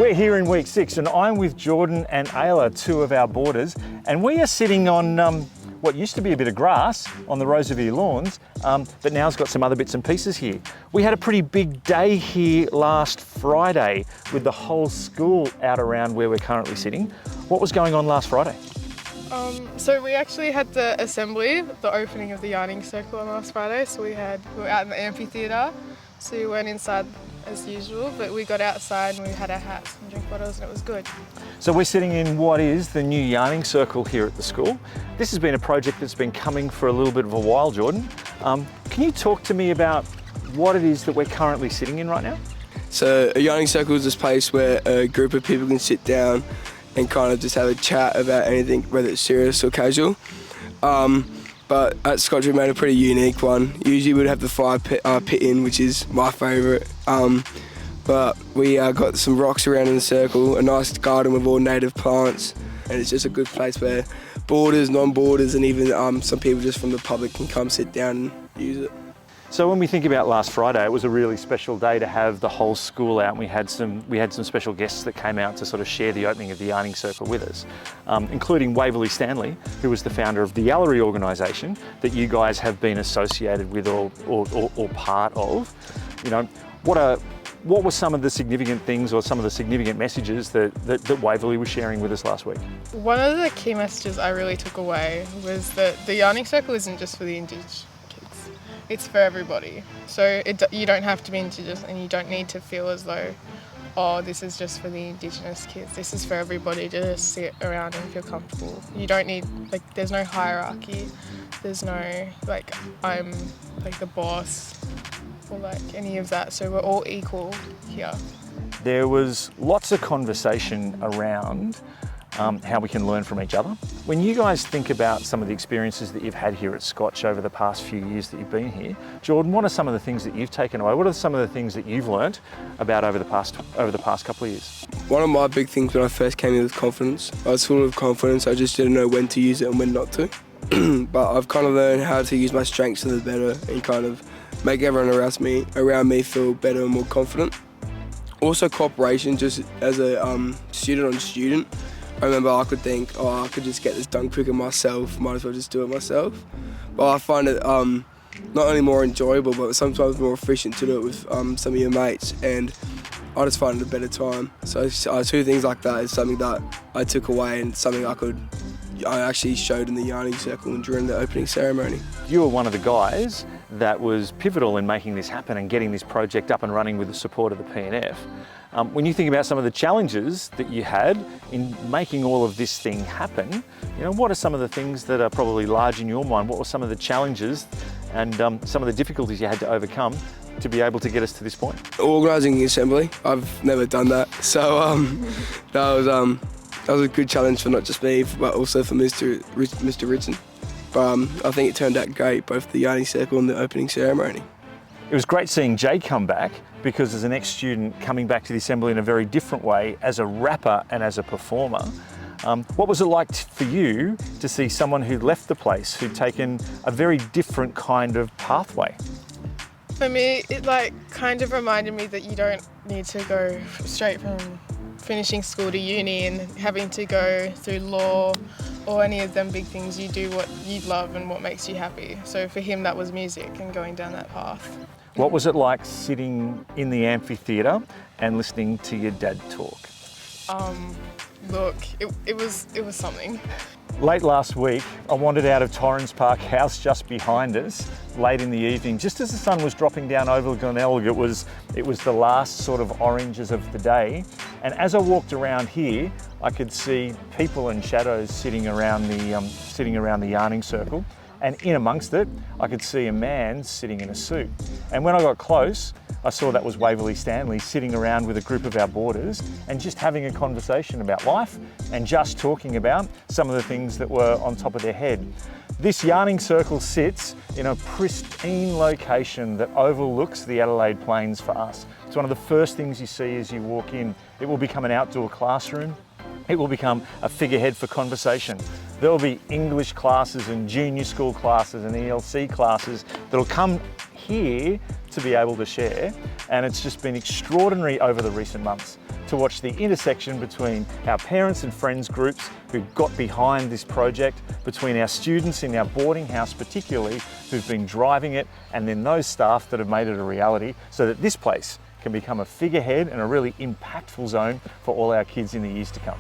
We're here in week 6 and I'm with Jordan and Aylah, 2 of our boarders, and we are sitting on what used to be a bit of grass on the Waverley lawns, but now it's got some other bits and pieces here. We had a pretty big day here last Friday with the whole school out around where we're currently sitting. What was going on last Friday? So we actually had the assembly, the opening of the yarning circle on last Friday. So we were out in the amphitheatre, so we weren't inside as usual, but we got outside and we had our hats and drink bottles and it was good. So we're sitting in what is the new yarning circle here at the school. This has been a project that's been coming for a little bit of a while, Jordan. Can you talk to me about what it is that we're currently sitting in right now? So a yarning circle is this place where a group of people can sit down and kind of just have a chat about anything, whether it's serious or casual. But at Scotch we made a pretty unique one. Usually we'd have the fire pit in, which is my favourite. But we got some rocks around in the circle, a nice garden with all native plants, and it's just a good place where boarders, non-boarders, and even some people just from the public can come sit down and use it. So when we think about last Friday, it was a really special day to have the whole school out. We had some special guests that came out to sort of share the opening of the yarning circle with us, including Waverley Stanley, who was the founder of the Yalari organisation that you guys have been associated with or part of. You know, what were some of the significant things or some of the significant messages that Waverley was sharing with us last week? One of the key messages I really took away was that the yarning circle isn't just for the Indigenous kids, it's for everybody. So you don't have to be Indigenous and you don't need to feel as though, oh, this is just for the Indigenous kids. This is for everybody to just sit around and feel comfortable. You don't need, there's no hierarchy. There's no, I'm the boss or any of that. So we're all equal here. There was lots of conversation around how we can learn from each other. When you guys think about some of the experiences that you've had here at Scotch over the past few years that you've been here, Jordan, what are some of the things that you've taken away? What are some of the things that you've learnt about over the past couple of years? One of my big things when I first came in was confidence. I was full of confidence, I just didn't know when to use it and when not to. But I've kind of learned how to use my strengths to the better and kind of make everyone around me feel better and more confident. Also cooperation, just as a student on student. I remember I could think, oh, I could just get this done quicker myself, might as well just do it myself. But I find it not only more enjoyable, but sometimes more efficient to do it with some of your mates, and I just find it a better time. So 2 things like that is something that I took away and something I actually showed in the yarning circle and during the opening ceremony. You were one of the guys that was pivotal in making this happen and getting this project up and running with the support of the PNF. When you think about some of the challenges that you had in making all of this thing happen, what are some of the things that are probably large in your mind? What were some of the challenges and some of the difficulties you had to overcome to be able to get us to this point? Organising the assembly, I've never done that. So that was a good challenge for not just me, but also for Mr. Ritson. But I think it turned out great, both the yarning circle and the opening ceremony. It was great seeing Jay come back, because as an ex-student coming back to the assembly in a very different way as a rapper and as a performer, what was it like for you to see someone who left the place, who'd taken a very different kind of pathway? For me, it kind of reminded me that you don't need to go straight from finishing school to uni and having to go through law or any of them big things. You do what you love and what makes you happy. So for him, that was music and going down that path. What was it like sitting in the amphitheatre and listening to your dad talk? Look, it was something. Late last week, I wandered out of Torrens Park House just behind us, late in the evening, just as the sun was dropping down over Glenelg. It was the last sort of oranges of the day. And as I walked around here, I could see people and shadows sitting around the yarning circle. And in amongst it, I could see a man sitting in a suit. And when I got close, I saw that was Waverley Stanley sitting around with a group of our boarders and just having a conversation about life and just talking about some of the things that were on top of their head. This yarning circle sits in a pristine location that overlooks the Adelaide Plains for us. It's one of the first things you see as you walk in. It will become an outdoor classroom. It will become a figurehead for conversation. There will be English classes and junior school classes and ELC classes that'll come here to be able to share, and it's just been extraordinary over the recent months. to watch the intersection between our parents and friends groups who got behind this project, between our students in our boarding house particularly who've been driving it, and then those staff that have made it a reality so that this place can become a figurehead and a really impactful zone for all our kids in the years to come.